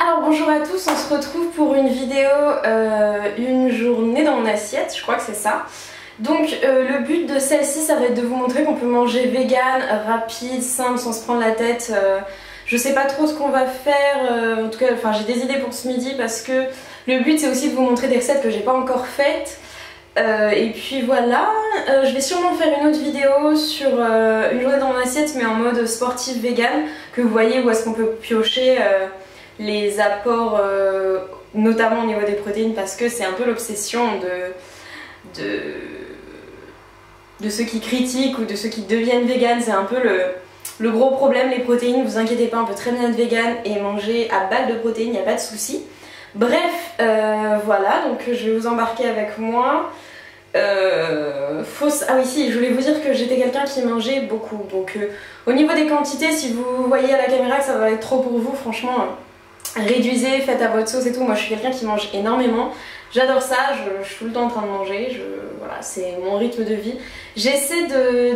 Alors bonjour à tous, on se retrouve pour une vidéo, une journée dans mon assiette, je crois que c'est ça. Donc le but de celle-ci, ça va être de vous montrer qu'on peut manger vegan, rapide, simple, sans se prendre la tête. Je sais pas trop ce qu'on va faire, en tout cas j'ai des idées pour ce midi parce que le but c'est aussi de vous montrer des recettes que j'ai pas encore faites. Et puis voilà, je vais sûrement faire une autre vidéo sur une journée dans mon assiette mais en mode sportif vegan, que vous voyez où est-ce qu'on peut piocher les apports, notamment au niveau des protéines, parce que c'est un peu l'obsession de ceux qui critiquent ou de ceux qui deviennent vegan. C'est un peu le gros problème, les protéines. Vous inquiétez pas, on peut très bien être vegan et manger à balle de protéines, il n'y a pas de souci. Bref, voilà, donc je vais vous embarquer avec moi. Ah oui, si, je voulais vous dire que j'étais quelqu'un qui mangeait beaucoup. Donc au niveau des quantités, si vous voyez à la caméra que ça va être trop pour vous, franchement, réduisez, faites à votre sauce et tout. Moi je suis quelqu'un qui mange énormément. J'adore ça, je suis tout le temps en train de manger. Voilà, c'est mon rythme de vie. J'essaie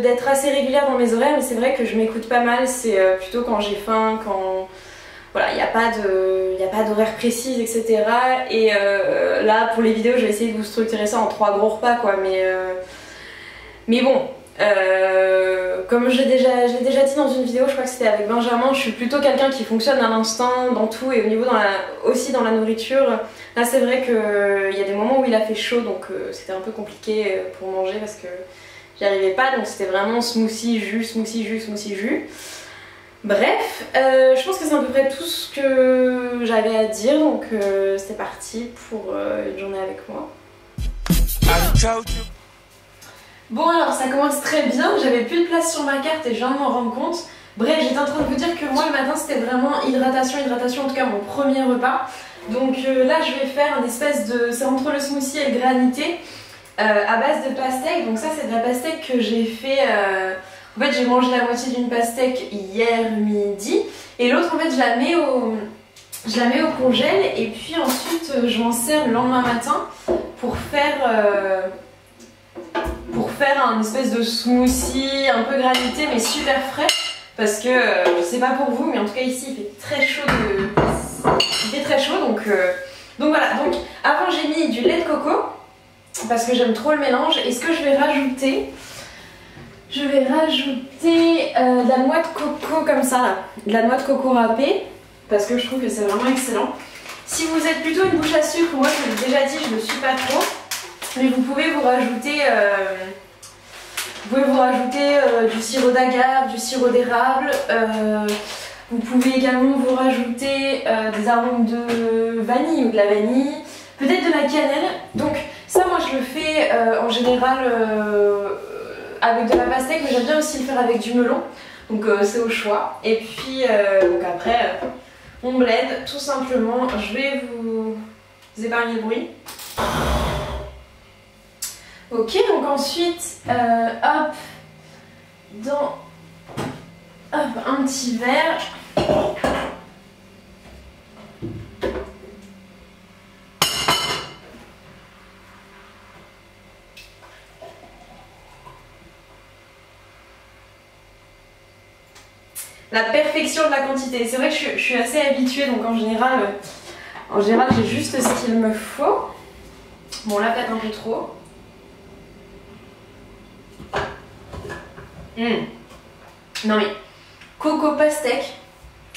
d'être assez régulière dans mes horaires, mais c'est vrai que je m'écoute pas mal. C'est plutôt quand j'ai faim, quand... Voilà, il n'y a pas d'horaire précis, etc. Et là, pour les vidéos, je vais essayer de vous structurer ça en 3 gros repas, quoi. Mais bon, comme je l'ai déjà dit dans une vidéo, je crois que c'était avec Benjamin, je suis plutôt quelqu'un qui fonctionne à l'instant dans tout et au niveau aussi dans la nourriture. Là, c'est vrai qu'il y a des moments où il a fait chaud, donc c'était un peu compliqué pour manger parce que j'y arrivais pas. Donc c'était vraiment smoothie, jus, smoothie, jus, smoothie, jus. Bref, je pense que c'est à peu près tout ce que j'avais à dire, donc c'est parti pour une journée avec moi. Bon alors ça commence très bien, j'avais plus de place sur ma carte et je viens de m'en rendre compte. Bref, j'étais en train de vous dire que moi le matin c'était vraiment hydratation, en tout cas mon premier repas. Donc là je vais faire une espèce de... c'est entre le smoothie et le granité à base de pastèque. Donc ça c'est de la pastèque que j'ai fait... En fait j'ai mangé la moitié d'une pastèque hier midi et l'autre en fait je la mets au congèle et puis ensuite je m'en sers le lendemain matin pour faire un espèce de smoothie un peu granité mais super frais parce que je sais pas pour vous mais en tout cas ici il fait très chaud, donc voilà. Donc avant j'ai mis du lait de coco parce que j'aime trop le mélange et ce que je vais rajouter... Je vais rajouter de la noix de coco comme ça là, de la noix de coco râpée parce que je trouve que c'est vraiment excellent. Si vous êtes plutôt une bouche à sucre, moi je l'ai déjà dit, je ne suis pas trop, mais vous pouvez vous rajouter, du sirop d'agave, du sirop d'érable, vous pouvez également vous rajouter des arômes de vanille ou de la vanille, peut-être de la cannelle. Donc ça moi je le fais en général avec de la pastèque, mais j'aime bien aussi le faire avec du melon, donc c'est au choix. Et puis donc après on blend tout simplement. Je vais vous épargner le bruit. Ok, donc ensuite hop dans un petit verre. La perfection de la quantité. C'est vrai que je suis assez habituée, donc en général j'ai juste ce qu'il me faut. Bon là peut-être un peu trop. Non mais coco pastèque,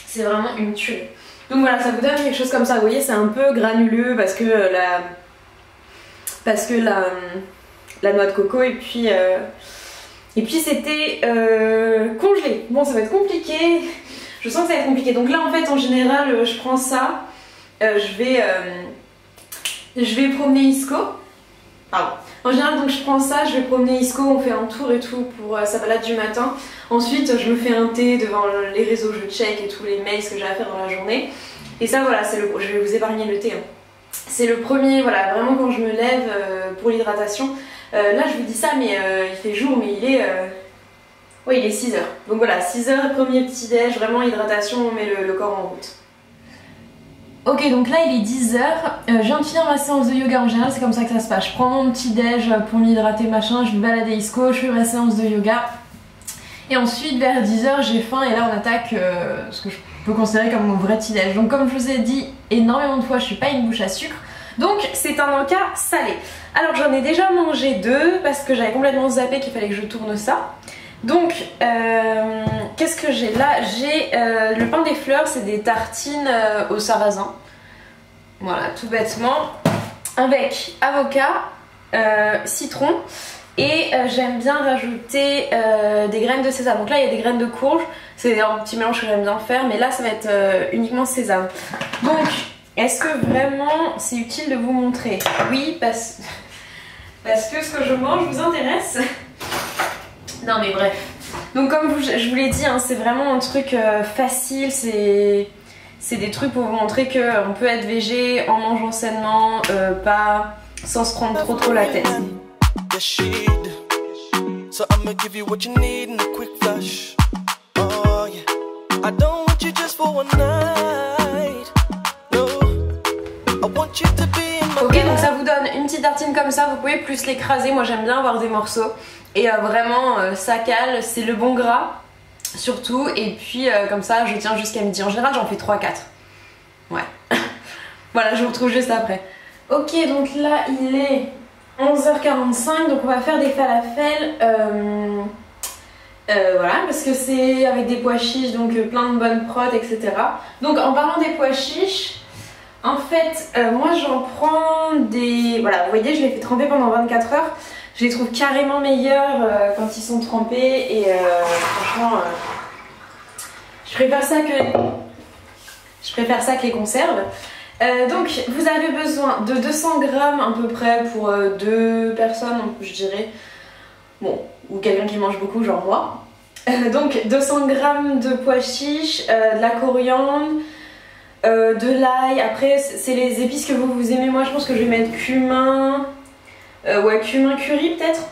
c'est vraiment une tuerie. Donc voilà, ça vous donne quelque chose comme ça. Vous voyez, c'est un peu granuleux parce que la noix de coco et puis c'était congelé. Bon, ça va être compliqué. Je sens que ça va être compliqué. Donc là, en fait, en général, je prends ça. Je vais promener Isco. Pardon. En général, donc je prends ça, je vais promener Isco, on fait un tour et tout pour sa balade du matin. Ensuite, je me fais un thé devant les réseaux, je check et tous les mails que j'ai à faire dans la journée. Et ça, voilà, je vais vous épargner le thé. Hein. C'est le premier, voilà, vraiment quand je me lève pour l'hydratation. Là je vous dis ça mais il fait jour mais il est 6h. Donc voilà, 6h, premier petit déj, vraiment hydratation, on met le corps en route. Ok, donc là il est 10h, je viens de finir ma séance de yoga. En général c'est comme ça que ça se passe. Je prends mon petit déj pour m'hydrater machin, je vais balader Isco, je fais ma séance de yoga. Et ensuite vers 10h j'ai faim et là on attaque ce que peut considérer comme mon vrai petit déj. Donc comme je vous ai dit énormément de fois, je suis pas une bouche à sucre. Donc c'est un encas salé. Alors j'en ai déjà mangé 2 parce que j'avais complètement zappé qu'il fallait que je tourne ça. Donc qu'est-ce que j'ai là? J'ai le pain des fleurs, c'est des tartines au sarrasin. Voilà, tout bêtement. Avec avocat, citron. Et j'aime bien rajouter des graines de sésame. Donc là il y a des graines de courge. C'est un petit mélange que j'aime bien faire. Mais là ça va être uniquement sésame. Donc est-ce que vraiment c'est utile de vous montrer? Oui, parce que ce que je mange vous intéresse. Non mais bref. Donc comme je vous l'ai dit, hein, c'est vraiment un truc facile. C'est des trucs pour vous montrer qu'on peut être végé en mangeant sainement, pas sans se prendre trop la tête. Ok, donc ça vous donne une petite tartine comme ça, vous pouvez plus l'écraser, moi j'aime bien avoir des morceaux. Et vraiment ça cale, c'est le bon gras surtout, et puis comme ça je tiens jusqu'à midi. En général j'en fais 3-4. Ouais. Voilà, je vous retrouve juste après. Ok, donc là il est 11h45, donc on va faire des falafels. Voilà, parce que c'est avec des pois chiches, donc plein de bonnes prods, etc. Donc en parlant des pois chiches, en fait, moi j'en prends des... Voilà, vous voyez, je les fais tremper pendant 24 heures. Je les trouve carrément meilleurs quand ils sont trempés et franchement, je préfère ça que les conserves. Donc vous avez besoin de 200 grammes à peu près pour 2 personnes, je dirais. Bon, ou quelqu'un qui mange beaucoup, genre moi. Donc 200 grammes de pois chiches, de la coriandre, de l'ail. Après c'est les épices que vous aimez. Moi je pense que je vais mettre cumin, ouais, cumin curry peut-être.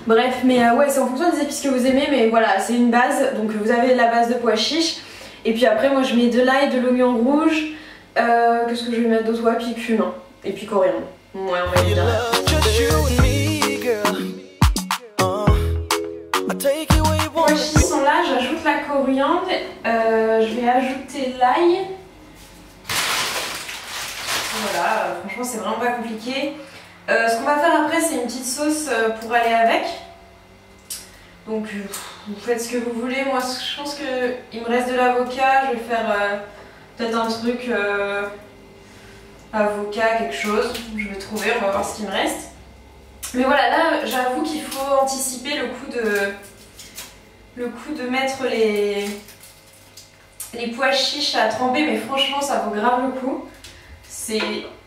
Bref, mais ouais, c'est en fonction des épices que vous aimez, mais voilà, c'est une base. Donc vous avez la base de pois chiches. Et puis après moi je mets de l'ail, de l'oignon rouge, qu'est-ce que je vais mettre d'autre? Ouais, puis cumin, et puis coriandre. Ouais, on va dire. Pois chiches sont là, j'ajoute la coriandre, je vais ajouter l'ail. Voilà, franchement c'est vraiment pas compliqué. Ce qu'on va faire après c'est une petite sauce pour aller avec. Donc vous faites ce que vous voulez. Moi je pense qu'il me reste de l'avocat, je vais faire peut-être un truc avocat, quelque chose. Je vais trouver, on va voir ce qu'il me reste. Mais voilà, là j'avoue qu'il faut anticiper le coup de mettre les pois chiches à tremper, mais franchement ça vaut grave le coup. C'est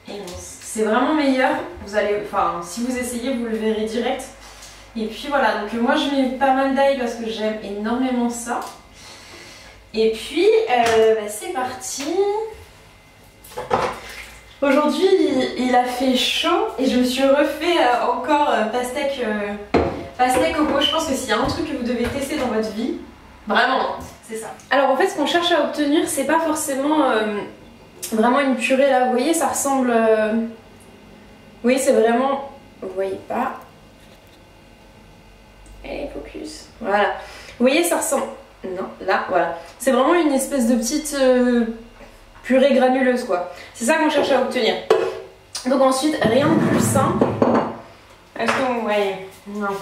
immense. C'est vraiment meilleur. Vous allez, enfin, si vous essayez, vous le verrez direct. Et puis voilà, donc moi je mets pas mal d'ail parce que j'aime énormément ça. Et puis c'est parti. Aujourd'hui il a fait chaud et je me suis refait encore pastèque au pot. Je pense que s'il y a un truc que vous devez tester dans votre vie, vraiment, c'est ça. Alors en fait ce qu'on cherche à obtenir, c'est pas forcément vraiment une purée là. Vous voyez, ça ressemble... Oui, c'est vraiment... Vous voyez pas? Allez, focus. Voilà. Vous voyez, ça ressemble... Non, là, voilà. C'est vraiment une espèce de petite purée granuleuse, quoi. C'est ça qu'on cherche à obtenir. Donc ensuite, rien de plus simple. Est-ce que vous voyez? Non.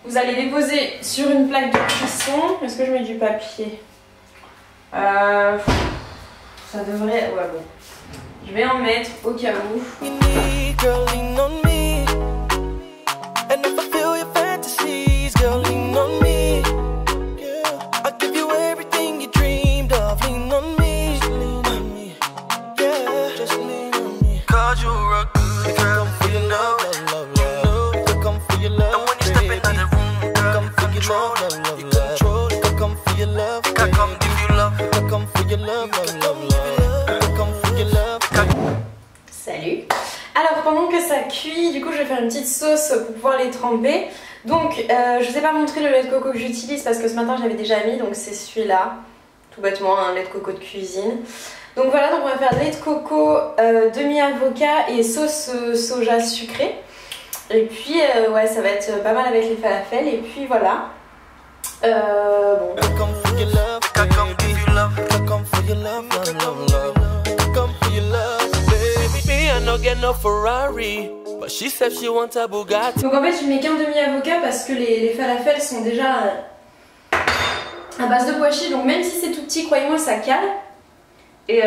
Vous allez déposer sur une plaque de cuisson. Est-ce que je mets du papier? Ça devrait... Ouais, bon. Je vais en mettre au cas où. Salut. Alors pendant que ça cuit, du coup je vais faire une petite sauce pour pouvoir les tremper. Donc je vous ai pas montré le lait de coco que j'utilise parce que ce matin j'avais déjà mis, donc c'est celui-là. Tout bêtement, un lait de coco de cuisine. Donc voilà, donc on va faire lait de coco, demi-avocat et sauce soja sucrée. Et puis ouais, ça va être pas mal avec les falafels. Et puis voilà. Bon. Donc en fait je mets qu'un demi-avocat parce que les falafels sont déjà à base de pois chiches, donc même si c'est tout petit, croyez-moi ça cale. Et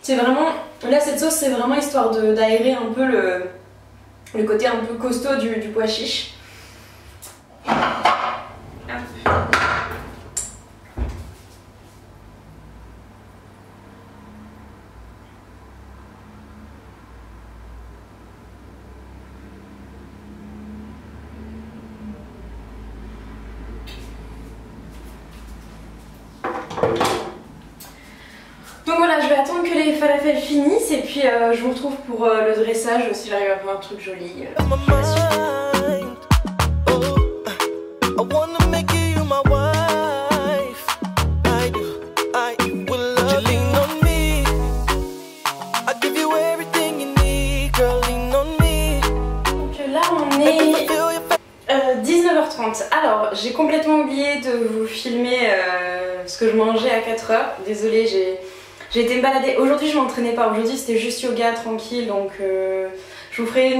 c'est vraiment, là cette sauce c'est vraiment histoire d'aérer un peu le côté un peu costaud du pois chiche. Donc voilà, je vais attendre que les falafels finissent et puis je vous retrouve pour le dressage si j'arrive à faire un truc joli. Donc là on est 19h30. Alors j'ai complètement oublié de vous filmer ce que je mangeais à 4h. Désolée, j'ai été me balader. Aujourd'hui je m'entraînais pas, aujourd'hui c'était juste yoga tranquille, donc je vous ferai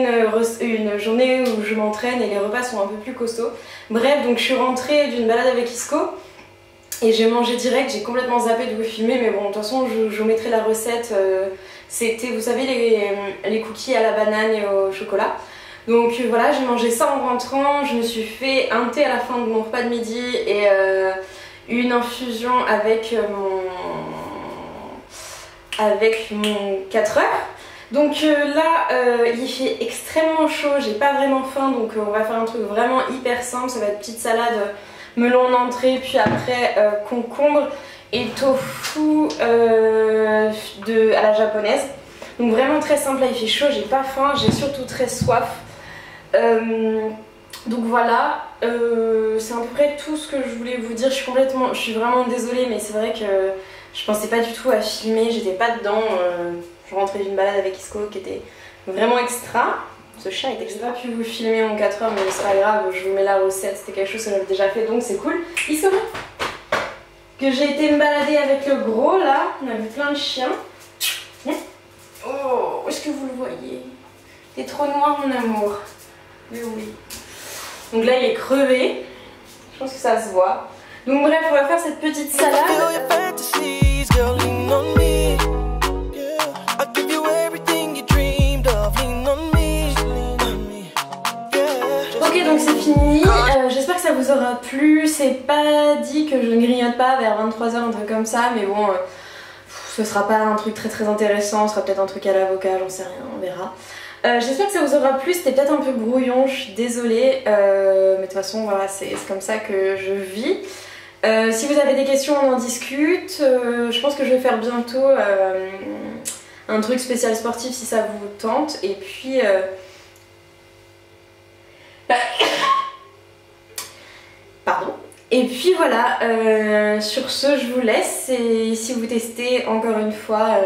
une journée où je m'entraîne et les repas sont un peu plus costauds. Bref, donc je suis rentrée d'une balade avec Isco et j'ai mangé direct, j'ai complètement zappé de vous filmer, mais bon de toute façon je vous mettrai la recette. C'était, vous savez, les cookies à la banane et au chocolat. Donc voilà, j'ai mangé ça en rentrant, je me suis fait un thé à la fin de mon repas de midi et une infusion avec mon 4 heures. Donc là il fait extrêmement chaud, j'ai pas vraiment faim, donc on va faire un truc vraiment hyper simple. Ça va être petite salade melon en entrée, puis après concombre et tofu à la japonaise. Donc vraiment très simple, là il fait chaud, j'ai pas faim, j'ai surtout très soif. Donc voilà, c'est à peu près tout ce que je voulais vous dire. Je suis vraiment désolée, mais c'est vrai que je pensais pas du tout à filmer, j'étais pas dedans. Je rentrais d'une balade avec Isco qui était vraiment extra. Ce chien est extra. J'ai pas pu vous filmer en 4 heures, mais c'est pas grave, je vous mets la recette, c'était quelque chose que j'avais déjà fait, donc c'est cool. Isco, que j'ai été me balader avec le gros là, on a vu plein de chiens. Oh, est-ce que vous le voyez? T'es trop noir mon amour. Mais oui. Donc là il est crevé. Je pense que ça se voit. Donc bref, on va faire cette petite salade. Ok, donc c'est fini. J'espère que ça vous aura plu. C'est pas dit que je ne grignote pas vers 23h, un truc comme ça. Mais bon, ce sera pas un truc très intéressant. Ce sera peut-être un truc à l'avocat, j'en sais rien, on verra. J'espère que ça vous aura plu, c'était peut-être un peu brouillon, je suis désolée, mais de toute façon voilà, c'est comme ça que je vis. Si vous avez des questions, on en discute. Je pense que je vais faire bientôt un truc spécial sportif si ça vous tente. Et puis... Pardon. Et puis voilà, sur ce je vous laisse et si vous testez encore une fois,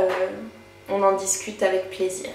on en discute avec plaisir.